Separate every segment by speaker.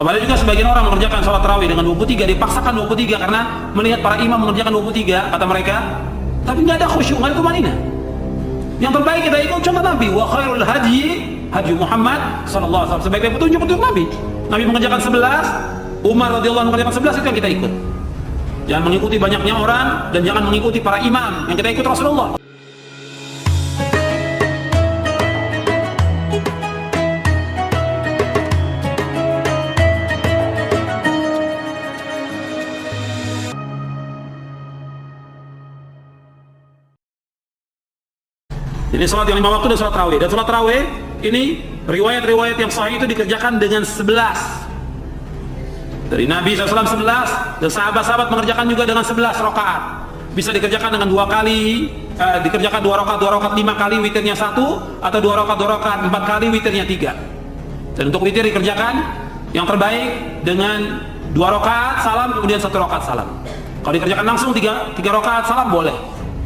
Speaker 1: Ada juga sebagian orang mengerjakan sholat tarawih dengan 23, dipaksakan 23 karena melihat para imam mengerjakan 23, kata mereka, tapi nggak ada khusyuk, nggak ada tumanina. Yang terbaik kita ikut contoh Nabi, wa khairul hadyi hadyu Muhammad sallallahu alaihi wasallam. Sebaik-baik petunjuk Nabi. Nabi mengerjakan 11, Umar radhiyallahu anhu mengerjakan 11, itu yang kita ikut. Jangan mengikuti banyaknya orang dan jangan mengikuti para imam, yang kita ikut Rasulullah. Jadi sholat yang 5 waktu dan sholat tarawih. Dan sholat tarawih ini riwayat-riwayat yang sahih itu dikerjakan dengan 11. Dari Nabi SAW 11 dan sahabat-sahabat mengerjakan juga dengan 11 rakaat. Bisa dikerjakan dengan 2 kali, dikerjakan 2 rakaat 5 kali, witirnya 1, atau 2 rakaat 4 kali, witirnya 3. Dan untuk witir dikerjakan yang terbaik dengan 2 rakaat salam, kemudian 1 rakaat salam. Kalau dikerjakan langsung 3 rakaat salam boleh.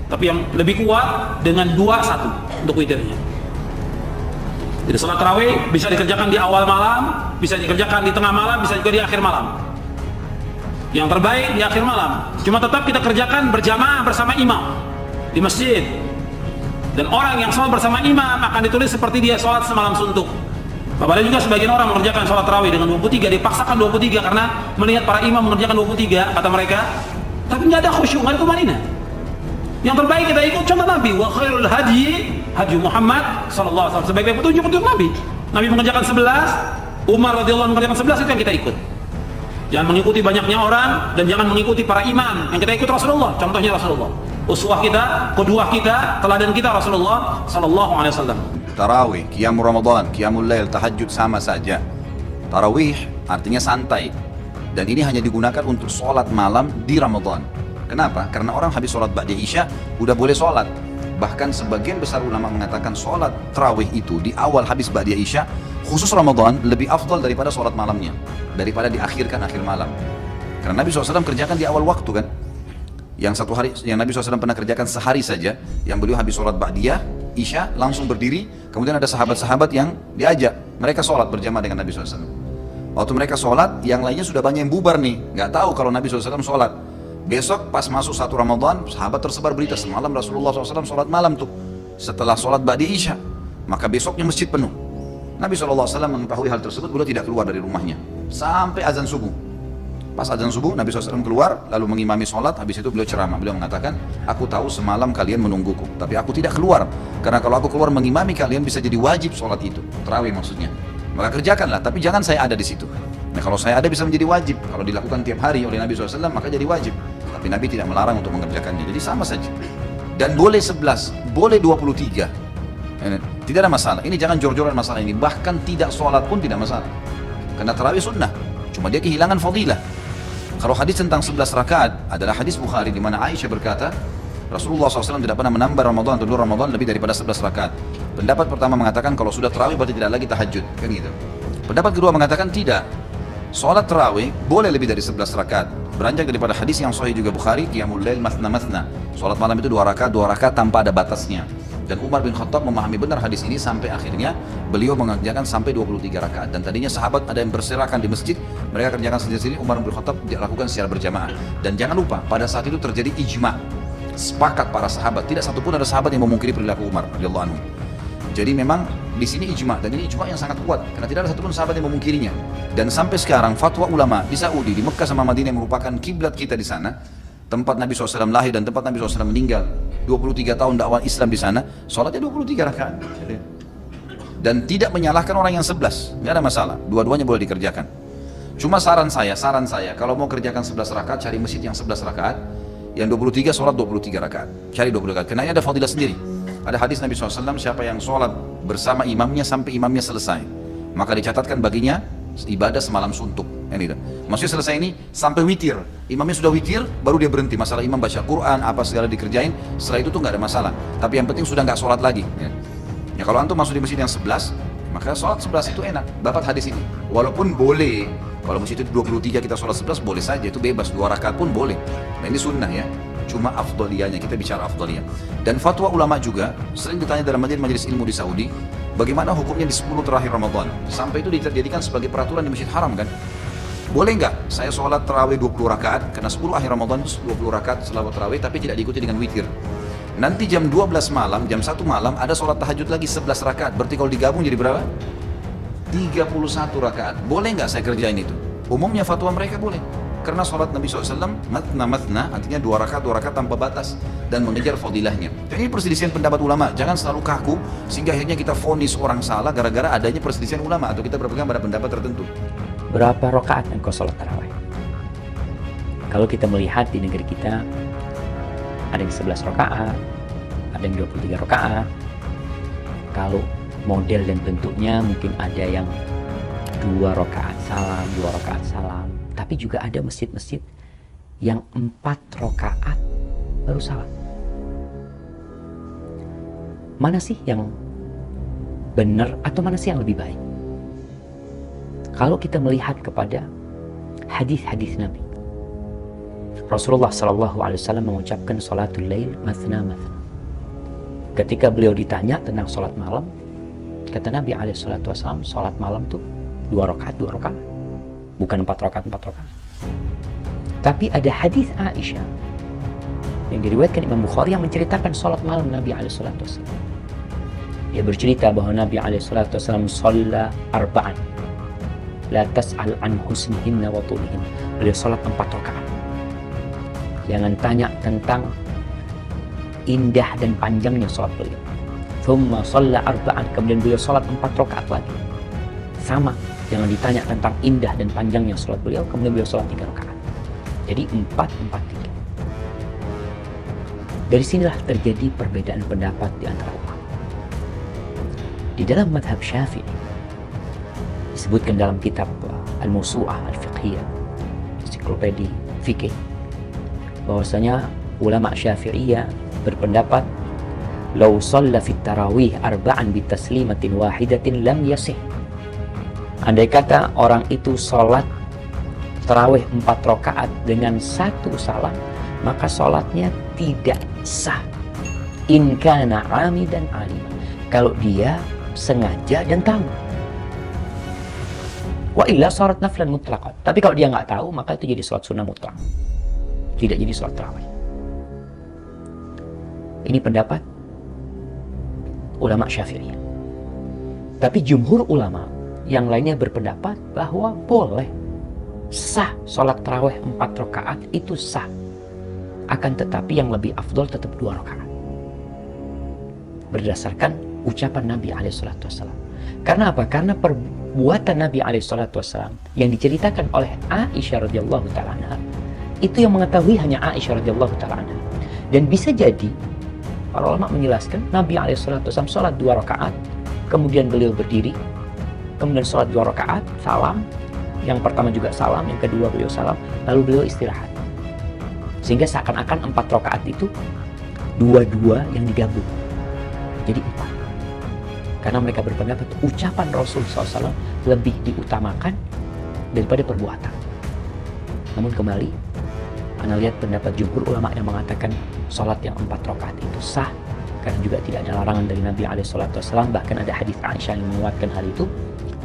Speaker 1: Tapi yang lebih kuat dengan 2-1 untuk witirnya. Jadi sholat tarawih bisa dikerjakan di awal malam, bisa dikerjakan di tengah malam, bisa juga di akhir malam. Yang terbaik di akhir malam. Cuma tetap kita kerjakan berjamaah bersama imam di masjid. Dan orang yang sholat bersama imam akan ditulis seperti dia sholat semalam suntuk. Ada juga sebagian orang mengerjakan sholat tarawih dengan 23, dipaksakan 23 karena melihat para imam mengerjakan 23, kata mereka, tapi nggak ada khusyuk, nggak ada tumanina. Yang terbaik kita ikut contoh Nabi, wa khairul hadyi hadyu Muhammad sallallahu alaihi wasallam. Sebaik-baik petunjuk Nabi. Nabi mengerjakan 11, Umar radhiyallahu anhu mengerjakan 11, itu yang kita ikut. Jangan mengikuti banyaknya orang dan jangan mengikuti para imam, yang kita ikut Rasulullah. Contohnya Rasulullah. Uswah kita, qudwah kita, teladan kita Rasulullah sallallahu alaihi wasallam.
Speaker 2: Tarawih, qiyam Ramadan, qiyamul lail, tahajud sama saja. Tarawih artinya santai. Dan ini hanya digunakan untuk sholat malam di Ramadan. Kenapa? Karena orang habis sholat ba'da isya udah boleh sholat. Bahkan sebagian besar ulama mengatakan sholat tarawih itu di awal habis ba'da isya, khusus Ramadan, lebih afdal daripada sholat malamnya, daripada diakhirkan akhir malam. Karena Nabi SAW kerjakan di awal waktu kan. Yang satu hari yang Nabi SAW pernah kerjakan sehari saja, yang beliau habis sholat ba'diyah isya langsung berdiri, kemudian ada sahabat-sahabat yang diajak, mereka sholat berjamaah dengan Nabi SAW. Waktu mereka sholat, yang lainnya sudah banyak yang bubar nih, nggak tahu kalau Nabi SAW sholat. Besok pas masuk 1 Ramadan, sahabat tersebar berita semalam Rasulullah SAW sholat malam tuh setelah sholat ba'di isya, maka besoknya masjid penuh. Nabi SAW mengetahui hal tersebut, beliau tidak keluar dari rumahnya sampai azan subuh. Pas azan subuh Nabi SAW keluar lalu mengimami sholat. Habis itu beliau ceramah, beliau mengatakan, aku tahu semalam kalian menungguku, tapi aku tidak keluar karena kalau aku keluar mengimami kalian bisa jadi wajib sholat itu, tarawih maksudnya. Maka kerjakanlah, tapi jangan saya ada di situ. Nah kalau saya ada bisa menjadi wajib, kalau dilakukan tiap hari oleh Nabi SAW maka jadi wajib. Tapi Nabi tidak melarang untuk mengerjakannya, jadi sama saja. Dan boleh 11, boleh 23, tidak ada masalah. Ini jangan jor-joran masalah ini. Bahkan tidak sholat pun tidak masalah, karena tarawih sunnah, cuma dia kehilangan fadilah. Kalau hadis tentang 11 rakaat adalah hadis Bukhari di mana Aisyah berkata, Rasulullah SAW tidak pernah menambah Ramadan atau luar Ramadan lebih daripada 11 rakaat. Pendapat pertama mengatakan kalau sudah tarawih berarti tidak lagi tahajud, kan gitu. Pendapat kedua mengatakan tidak, sholat tarawih boleh lebih dari 11 rakaat. Beranjak daripada hadis yang sahih juga Bukhari, qiyamul lail mathna. Sholat malam itu 2 rakaat tanpa ada batasnya. Dan Umar bin Khattab memahami benar hadis ini sampai akhirnya beliau mengerjakan sampai 23 rakaat. Dan tadinya sahabat ada yang berserakan di masjid, mereka kerjakan sendiri-sendiri, Umar bin Khattab lakukan secara berjamaah. Dan jangan lupa, pada saat itu terjadi ijma, sepakat para sahabat, tidak satupun ada sahabat yang memungkiri perilaku Umar radhiyallahu anhu. Jadi memang di sini ijma, dan ini ijma yang sangat kuat karena tidak ada satupun sahabat yang memungkirinya. Dan sampai sekarang fatwa ulama di Saudi, di Mekah sama Madinah yang merupakan kiblat kita di sana, tempat Nabi SAW lahir dan tempat Nabi SAW meninggal, 23 tahun dakwah Islam di sana, sholatnya 23 rakaat. Dan tidak menyalahkan orang yang 11, nggak ada masalah, dua-duanya boleh dikerjakan. Cuma saran saya, kalau mau kerjakan 11 rakaat, cari masjid yang 11 rakaat, yang 23 sholat 23 rakaat, cari 23 rakaat, karena ini ada fadilah sendiri. Ada hadis Nabi SAW, siapa yang sholat bersama imamnya sampai imamnya selesai, maka dicatatkan baginya ibadah semalam suntuk. Maksudnya selesai ini sampai witir, imamnya sudah witir, baru dia berhenti. Masalah imam baca Quran, apa segala dikerjain, setelah itu tuh nggak ada masalah. Tapi yang penting sudah nggak sholat lagi. Ya kalau antum masuk di masjid yang 11, maka sholat 11 itu enak, dapat hadis ini. Walaupun boleh, kalau masjid itu 23 kita sholat 11 boleh saja, itu bebas, 2 rakaat pun boleh. Nah ini sunnah ya. Cuma afdaliyahnya, kita bicara afdaliyah. Dan fatwa ulama juga sering ditanya dalam majelis ilmu di Saudi, bagaimana hukumnya di 10 terakhir Ramadan, sampai itu dijadikan sebagai peraturan di Masjid Haram kan. Boleh nggak saya sholat tarawih 20 rakaat, karena 10 akhir Ramadan itu 20 rakaat selawat tarawih, tapi tidak diikuti dengan witir. Nanti jam 12 malam, jam 1 malam ada sholat tahajud lagi 11 rakaat, berarti kalau digabung jadi berapa? 31 rakaat. Boleh nggak saya kerjain itu? Umumnya fatwa mereka boleh. Karena sholat Nabi SAW, matna, artinya 2 rakaat tanpa batas, dan mengejar fadilahnya. Jadi perselisihan pendapat ulama, jangan selalu kaku, sehingga akhirnya kita vonis orang salah gara-gara adanya perselisihan ulama, atau kita berpegang pada pendapat tertentu.
Speaker 3: Berapa rakaat engkau sholat tarawih? Kalau kita melihat di negeri kita, ada yang 11 rakaat, ada yang 23 rakaat. Kalau model dan bentuknya mungkin ada yang 2 rakaat salam, 2 rakaat salam. Tapi juga ada masjid-masjid yang 4 rakaat baru salam. Mana sih yang benar atau mana sih yang lebih baik? Kalau kita melihat kepada hadis-hadis Nabi, Rasulullah SAW mengucapkan salatul lail mathna mathna. Ketika beliau ditanya tentang salat malam, kata Nabi SAW, salat malam tuh 2 rakaat, bukan 4 rakaat. Tapi ada hadis Aisyah yang diriwayatkan Imam Bukhari yang menceritakan salat malam Nabi SAW. Dia bercerita bahwa Nabi SAW shalla arba'an la tas'al an husnihinna wa tulihin. Beliau salat 4 rakaat. Jangan tanya tentang indah dan panjangnya salat beliau. Thumma shalla arba'an, kemudian beliau salat 4 rakaat lagi. Sama, jangan ditanya tentang indah dan panjangnya salat beliau, kemudian beliau salat 3 rakaat. Jadi 4, 4, 3. Dari sinilah terjadi perbedaan pendapat di antara ulama. Di dalam madhab Syafi'i, disebutkan dalam kitab Al-Mawsu'ah Al-Fiqhiyah, ensiklopedia fikih, bahwasanya ulama Syafi'iyah berpendapat law shalla fit tarawih arba'an bi taslimatin wahidatin lam yasih. Andai kata orang itu sholat tarawih 4 rakaat dengan 1 salam, maka sholatnya tidak sah. In kana amidan alima, kalau dia sengaja dan tahu. Wa illa sharat naflan mutlaqan. Tapi kalau dia nggak tahu, maka itu jadi sholat sunnah mutlak, tidak jadi sholat tarawih. Ini pendapat ulama Syafi'iyah. Tapi jumhur ulama yang lainnya berpendapat bahwa boleh, sah sholat tarawih 4 rakaat itu sah. Akan tetapi yang lebih afdol tetap 2 rakaat. Berdasarkan ucapan Nabi SAW. Karena apa? Karena perbuatan Nabi SAW yang diceritakan oleh Aisyah radhiyallahu ta'ala anha, itu yang mengetahui hanya Aisyah radhiyallahu ta'ala anha. Dan bisa jadi para ulama menjelaskan Nabi SAW sholat 2 rakaat, kemudian beliau berdiri, kemudian sholat 2 rakaat, salam, yang pertama juga salam, yang kedua beliau salam, lalu beliau istirahat. Sehingga seakan-akan 4 rakaat itu 2-2 yang digabung jadi 4. Karena mereka berpendapat ucapan Rasul SAW lebih diutamakan daripada perbuatan. Namun kembali, Anda lihat pendapat jumhur ulama yang mengatakan sholat yang 4 rakaat itu sah, karena juga tidak ada larangan dari Nabi SAW, bahkan ada hadis Aisyah yang menguatkan hal itu,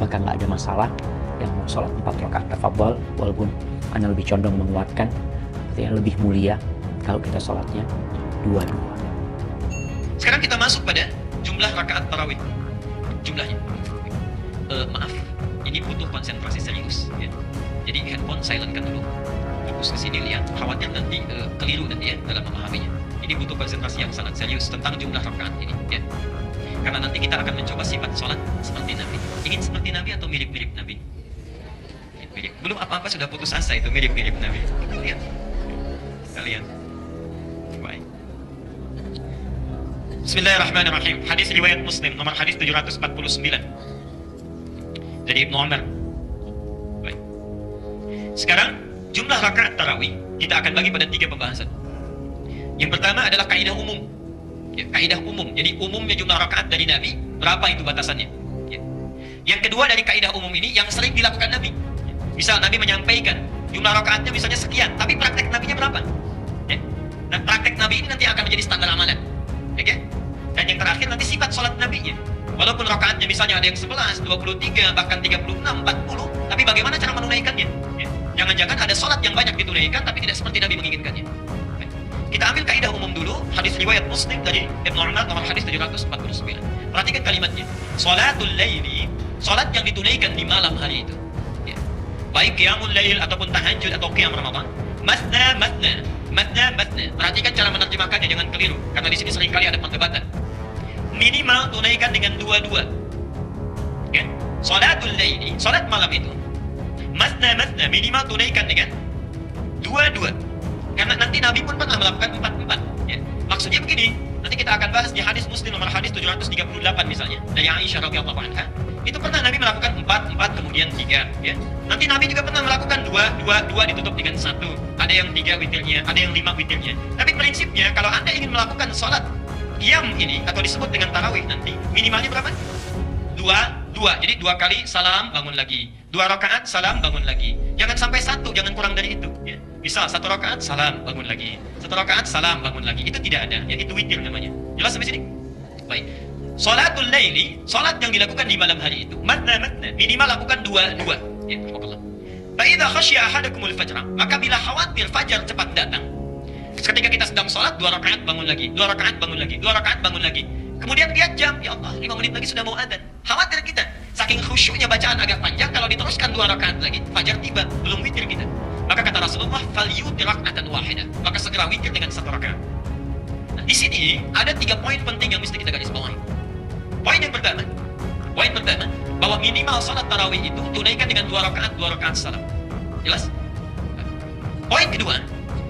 Speaker 3: maka nggak ada masalah yang mau sholat 4 rakaat tafadhol, walaupun Anda lebih condong menguatkan, artinya lebih mulia kalau kita sholatnya 2-2.
Speaker 4: Sekarang kita masuk pada jumlah rakaat tarawih. Jumlahnya. Maaf, ini butuh konsentrasi serius. Ya. Jadi handphone silentkan dulu. Fokus ke sini lihat. Khawatir nanti keliru nanti ya dalam memahaminya. Ini butuh konsentrasi yang sangat serius tentang jumlah rakaat ini. Ya. Karena nanti kita akan mencoba sifat sholat seperti Nabi. Ingin seperti Nabi atau mirip-mirip Nabi? Mirip. Belum apa-apa sudah putus asa itu mirip-mirip Nabi. Kita lihat. Kita lihat. Baik. Bismillahirrahmanirrahim. Hadis riwayat Muslim nomor hadis 749 dari Ibnu Umar. Baik. Sekarang jumlah rakaat tarawih kita akan bagi pada 3 pembahasan. Yang pertama adalah kaidah umum. Ya, kaidah umum. Jadi umumnya jumlah rakaat dari Nabi berapa itu batasannya. Ya. Yang kedua dari kaidah umum ini yang sering dilakukan Nabi. Ya. Misal Nabi menyampaikan jumlah rakaatnya misalnya sekian, tapi praktek Nabinya berapa? Ya. Dan praktek Nabi ini nanti akan menjadi standar amalan. Ya, dan yang terakhir nanti sifat sholat Nabi-nya. Walaupun rakaatnya misalnya ada yang 11, 23, bahkan 36, 40, tapi bagaimana cara menunaikannya? Ya. jangan-jangan ada sholat yang banyak ditunaikan tapi tidak seperti Nabi menginginkannya. Kita ambil kaidah umum dulu, hadis riwayat Muslim dari Ibnu Umar nomor hadis 749. Perhatikan kalimatnya. Sholatul laili, sholat yang ditunaikan di malam hari itu. Ya. Baik qiyamul lail ataupun tahajud atau qiyam Ramadan. Masna, masna, masna, masna. Perhatikan cara menerjemahkannya, jangan keliru. Karena di sini seringkali ada perdebatan. Minimal tunaikan dengan dua-dua. Ya. Sholatul laili, sholat malam itu. Masna, masna, minimal tunaikan dengan dua-dua. Karena nanti Nabi pun pernah melakukan 4-4. Ya. Maksudnya begini, nanti kita akan bahas di hadis Muslim nomor hadis 738 misalnya, dari Aisyah radhiyallahu anha. Itu pernah Nabi melakukan 4 kemudian 3. Ya. Nanti Nabi juga pernah melakukan 2 ditutup dengan 1. Ada yang 3 witirnya, ada yang 5 witirnya. Tapi prinsipnya kalau Anda ingin melakukan sholat qiyam ini atau disebut dengan tarawih nanti, minimalnya berapa? 2. Jadi 2 kali salam bangun lagi. 2 rakaat salam bangun lagi. Jangan sampai 1, jangan kurang dari itu. Ya. Misal 1 rakaat salam bangun lagi. 1 rakaat salam bangun lagi. Itu tidak ada. Ya, itu witir namanya. Jelas sampai sini? Baik. Sholatul laili, sholat yang dilakukan di malam hari itu. Matna, minimal lakukan 2. Ya, Allah. Fa idza khasyiya ahadakumul fajr, maka bila khawatir fajar cepat datang. Ketika kita sedang sholat 2 rakaat bangun lagi, 2 rakaat bangun lagi, 2 rakaat bangun lagi. Kemudian lihat jam, ya Allah, 5 menit lagi sudah mau adzan. Khawatir kita, saking khusyuknya bacaan agak panjang, kalau diteruskan 2 rakaat lagi, fajar tiba, belum witir kita. Maka kata Rasulullah, falyutir rak'atan wahidah. Maka segera witir dengan 1 rakaat. Nah, di sini ada 3 poin penting yang mesti kita garis bawahi. Poin pertama, bahwa minimal salat tarawih itu tunaikan dengan 2 rakaat salam. Jelas? Poin kedua,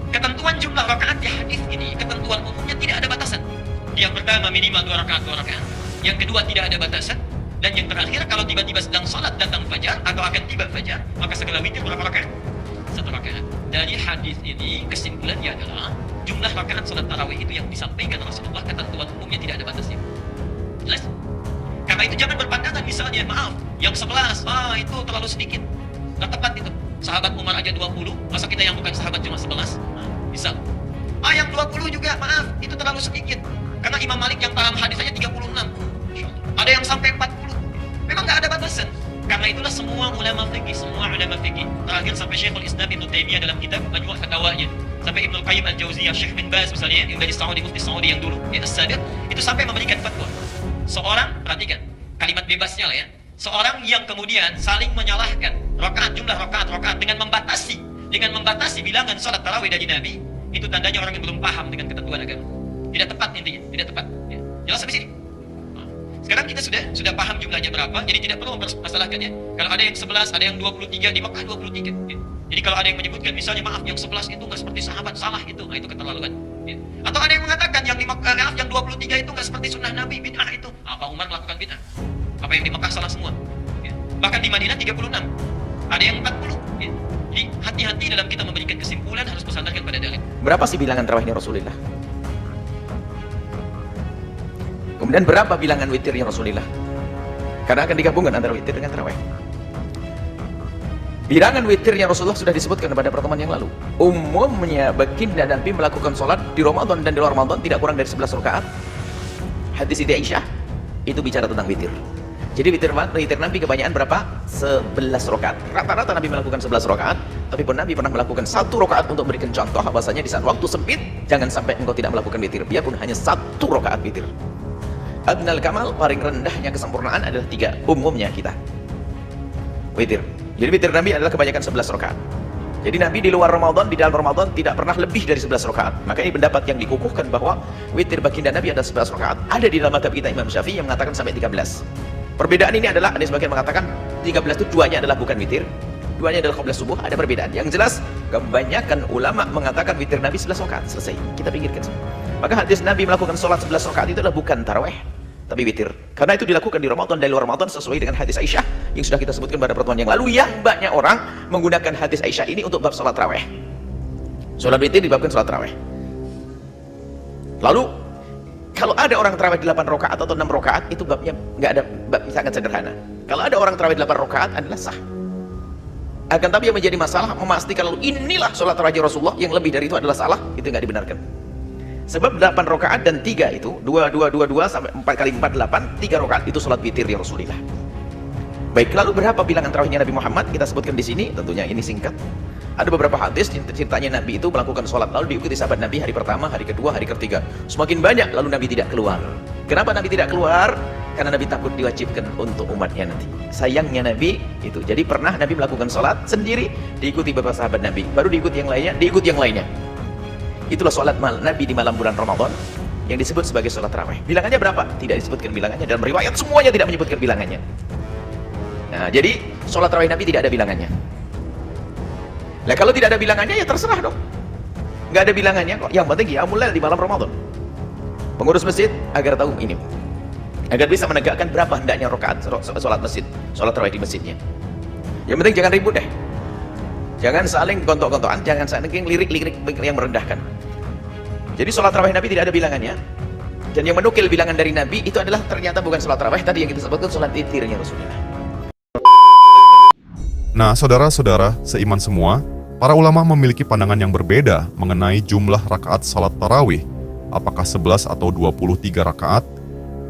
Speaker 4: ketentuan jumlah rakaat di hadis ini, ketentuan umumnya tidak ada batasan. Yang pertama minimal 2 rakaat. Yang kedua tidak ada batasan. Dan yang terakhir, kalau tiba-tiba sedang salat datang fajar atau akan tiba fajar, maka segera witir berapa rakaat? 1 rakaat. Dari hadis ini kesimpulannya adalah jumlah rakaat salat tarawih itu yang disampaikan Rasulullah ketentuan umumnya tidak ada batasnya. Jelas? Karena itu jangan berpandangan misalnya, maaf, yang 11, itu terlalu sedikit. Nggak tepat itu. Sahabat Umar aja 20, masa kita yang bukan sahabat cuma 11? Misal. Yang 20 juga, maaf, itu terlalu sedikit. Karena Imam Malik yang paham hadis aja 36. Ada yang sampai 40. Memang nggak ada batasan. Karena itulah semua ulama fikih, terakhir sampai Syekhul Islam Ibnu Taimiyah dalam kitab Majmu' Fatawanya, sampai Ibnu Qayyim Al-Jauziyah, Syekh bin Baz misalnya, yang dari Saudi, mufti Saudi yang dulu, ya As-Sadat, itu sampai memberikan fatwa. Seorang, perhatikan, kalimat bebasnya lah ya, seorang yang kemudian saling menyalahkan jumlah rakaat dengan membatasi bilangan sholat tarawih dari Nabi, itu tandanya orang yang belum paham dengan ketentuan agama. Tidak tepat intinya, tidak tepat. Ya. Jelas sampai sini? Sekarang kita sudah paham jumlahnya berapa, jadi tidak perlu mempermasalahkannya. Kalau ada yang 11, ada yang 23, di Makkah 23. Ya. Jadi kalau ada yang menyebutkan misalnya, maaf yang 11 itu nggak seperti sahabat, salah itu, nah itu keterlaluan. Ya. Atau ada yang mengatakan yang yang 23 itu nggak seperti sunnah Nabi, bid'ah itu. Apa Umar melakukan bid'ah? Apa yang di Makkah salah semua? Ya. Bahkan di Madinah 36, ada yang 40. Ya. Jadi hati-hati dalam kita memberikan kesimpulan, harus bersandarkan pada dalil.
Speaker 5: Berapa sih bilangan tarawihnya Rasulullah? Kemudian berapa bilangan witirnya Rasulullah? Karena akan digabungkan antara witir dengan tarawih. Bilangan witirnya Rasulullah sudah disebutkan pada pertemuan yang lalu. Umumnya baginda Nabi melakukan sholat di Ramadan dan di luar Ramadan tidak kurang dari 11 rakaat. Hadis Siti Aisyah itu bicara tentang witir. Jadi witir Nabi kebanyakan berapa? 11 rakaat. Rata-rata Nabi melakukan 11 rakaat, tapi pun Nabi pernah melakukan 1 rakaat untuk memberikan contoh bahwasanya di saat waktu sempit jangan sampai engkau tidak melakukan witir, biarpun hanya 1 rakaat witir. Adnal kamal, paling rendahnya kesempurnaan adalah 3 umumnya kita witir. Jadi witir Nabi adalah kebanyakan 11 rakaat. Jadi Nabi di luar Ramadan, di dalam Ramadan tidak pernah lebih dari 11 rakaat. Maka ini pendapat yang dikukuhkan bahwa witir baginda Nabi adalah 11 rakaat. Ada di dalam mazhab kita Imam Syafi'i yang mengatakan sampai 13. Perbedaan ini adalah, ada sebagian mengatakan 13 itu 2-nya adalah bukan witir, 2-nya adalah qabla subuh. Ada perbedaan. Yang jelas kebanyakan ulama mengatakan witir Nabi 11 rakaat. Selesai, kita pikirkan. Maka hadis Nabi melakukan sholat 11 rakaat itu adalah bukan tarawih, tapi witir. Karena itu dilakukan di Ramadan dan luar Ramadan sesuai dengan hadis Aisyah yang sudah kita sebutkan pada pertemuan yang lalu, yang banyak orang menggunakan hadis Aisyah ini untuk bab sholat tarawih. Sholat witir dibabkan sholat tarawih. Lalu kalau ada orang tarawih 8 rakaat atau 6 rakaat, itu babnya nggak ada, bab sangat sederhana. Kalau ada orang tarawih 8 rakaat adalah sah. Akan tapi yang menjadi masalah memastikan lalu inilah sholat tarawih Rasulullah, yang lebih dari itu adalah salah, itu nggak dibenarkan. Sebab 8 rakaat dan 3 itu 2 sampai 4 kali 4 8, 3 rakaat itu sholat witir ya Rasulullah. Baik, lalu berapa bilangan tarawihnya Nabi Muhammad? Kita sebutkan di sini, tentunya ini singkat. Ada beberapa hadis ceritanya Nabi itu melakukan sholat lalu diikuti sahabat Nabi hari pertama, hari kedua, hari ketiga. Semakin banyak lalu Nabi tidak keluar. Kenapa Nabi tidak keluar? Karena Nabi takut diwajibkan untuk umatnya nanti. Sayangnya Nabi itu. Jadi pernah Nabi melakukan sholat sendiri, diikuti beberapa sahabat Nabi. Baru diikuti yang lainnya, diikuti yang lainnya. Itulah sholat Nabi di malam bulan Ramadan yang disebut sebagai sholat tarawih. Bilangannya berapa? Tidak disebutkan bilangannya. Dalam riwayat semuanya tidak menyebutkan bilangannya. Nah, jadi sholat tarawih Nabi tidak ada bilangannya. Nah, kalau tidak ada bilangannya ya terserah dong. Nggak ada bilangannya kok. Yang penting qiyamul lail di malam Ramadan. Pengurus masjid agar tahu ini, agar bisa menegakkan berapa hendaknya rakaat sholat masjid, sholat tarawih di masjidnya. Yang penting jangan ribut deh. Jangan saling gontok-gontokan, jangan saling lirik-lirik yang merendahkan. Jadi sholat tarawih Nabi tidak ada bilangannya. Dan yang menukil bilangan dari Nabi itu adalah ternyata bukan sholat tarawih tadi yang kita sebutkan, sholat witirnya Rasulullah.
Speaker 6: Nah, saudara-saudara seiman semua, para ulama memiliki pandangan yang berbeda mengenai jumlah rakaat salat tarawih. Apakah 11 atau 23 rakaat?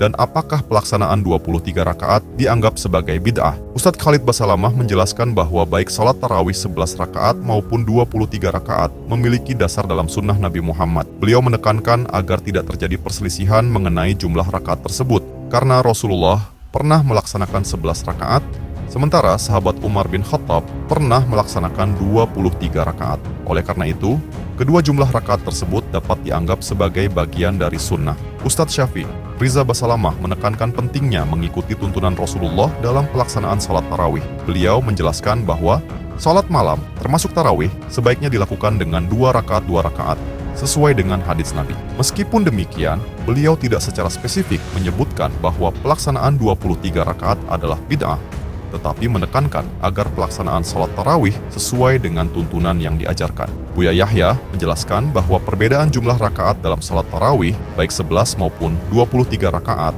Speaker 6: Dan apakah pelaksanaan 23 rakaat dianggap sebagai bid'ah? Ustadz Khalid Basalamah menjelaskan bahwa baik salat tarawih 11 rakaat maupun 23 rakaat memiliki dasar dalam sunnah Nabi Muhammad. Beliau menekankan agar tidak terjadi perselisihan mengenai jumlah rakaat tersebut, karena Rasulullah pernah melaksanakan 11 rakaat, sementara sahabat Umar bin Khattab pernah melaksanakan 23 rakaat. Oleh karena itu, kedua jumlah rakaat tersebut dapat dianggap sebagai bagian dari sunnah. Ustadz Syafi'i Riza Basalamah menekankan pentingnya mengikuti tuntunan Rasulullah dalam pelaksanaan salat tarawih. Beliau menjelaskan bahwa salat malam, termasuk tarawih, sebaiknya dilakukan dengan 2 rakaat, sesuai dengan hadis Nabi. Meskipun demikian, beliau tidak secara spesifik menyebutkan bahwa pelaksanaan 23 rakaat adalah bid'ah, tetapi menekankan agar pelaksanaan salat tarawih sesuai dengan tuntunan yang diajarkan. Buya Yahya menjelaskan bahwa perbedaan jumlah rakaat dalam salat tarawih, baik 11 maupun 23 rakaat,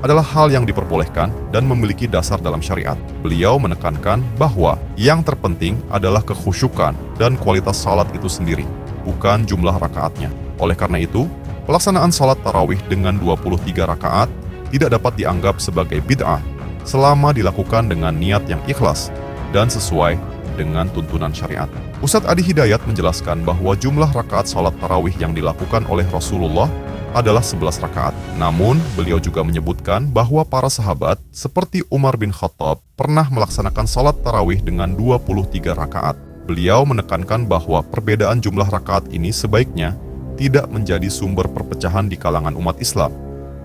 Speaker 6: adalah hal yang diperbolehkan dan memiliki dasar dalam syariat. Beliau menekankan bahwa yang terpenting adalah kekhusyukan dan kualitas salat itu sendiri, bukan jumlah rakaatnya. Oleh karena itu, pelaksanaan salat tarawih dengan 23 rakaat tidak dapat dianggap sebagai bid'ah selama dilakukan dengan niat yang ikhlas dan sesuai dengan tuntunan syariat. Ustadz Adi Hidayat menjelaskan bahwa jumlah rakaat salat tarawih yang dilakukan oleh Rasulullah adalah 11 rakaat. Namun, beliau juga menyebutkan bahwa para sahabat seperti Umar bin Khattab pernah melaksanakan salat tarawih dengan 23 rakaat. Beliau menekankan bahwa perbedaan jumlah rakaat ini sebaiknya tidak menjadi sumber perpecahan di kalangan umat Islam.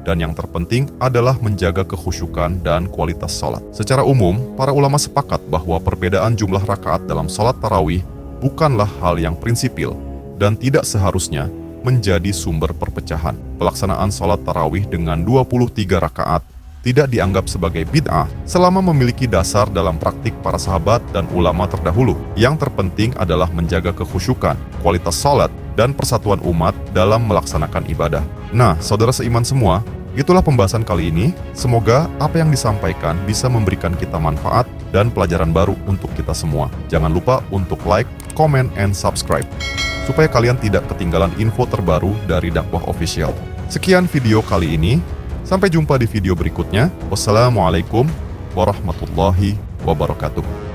Speaker 6: Dan yang terpenting adalah menjaga kekhusyukan dan kualitas salat. Secara umum, para ulama sepakat bahwa perbedaan jumlah rakaat dalam salat tarawih bukanlah hal yang prinsipil dan tidak seharusnya menjadi sumber perpecahan. Pelaksanaan salat tarawih dengan 23 rakaat tidak dianggap sebagai bid'ah selama memiliki dasar dalam praktik para sahabat dan ulama terdahulu. Yang terpenting adalah menjaga kekhusyukan, kualitas salat, dan persatuan umat dalam melaksanakan ibadah. Nah, saudara seiman semua, itulah pembahasan kali ini. Semoga apa yang disampaikan bisa memberikan kita manfaat dan pelajaran baru untuk kita semua. Jangan lupa untuk like, comment, and subscribe, supaya kalian tidak ketinggalan info terbaru dari Dakwah Official. Sekian video kali ini, sampai jumpa di video berikutnya. Wassalamualaikum warahmatullahi wabarakatuh.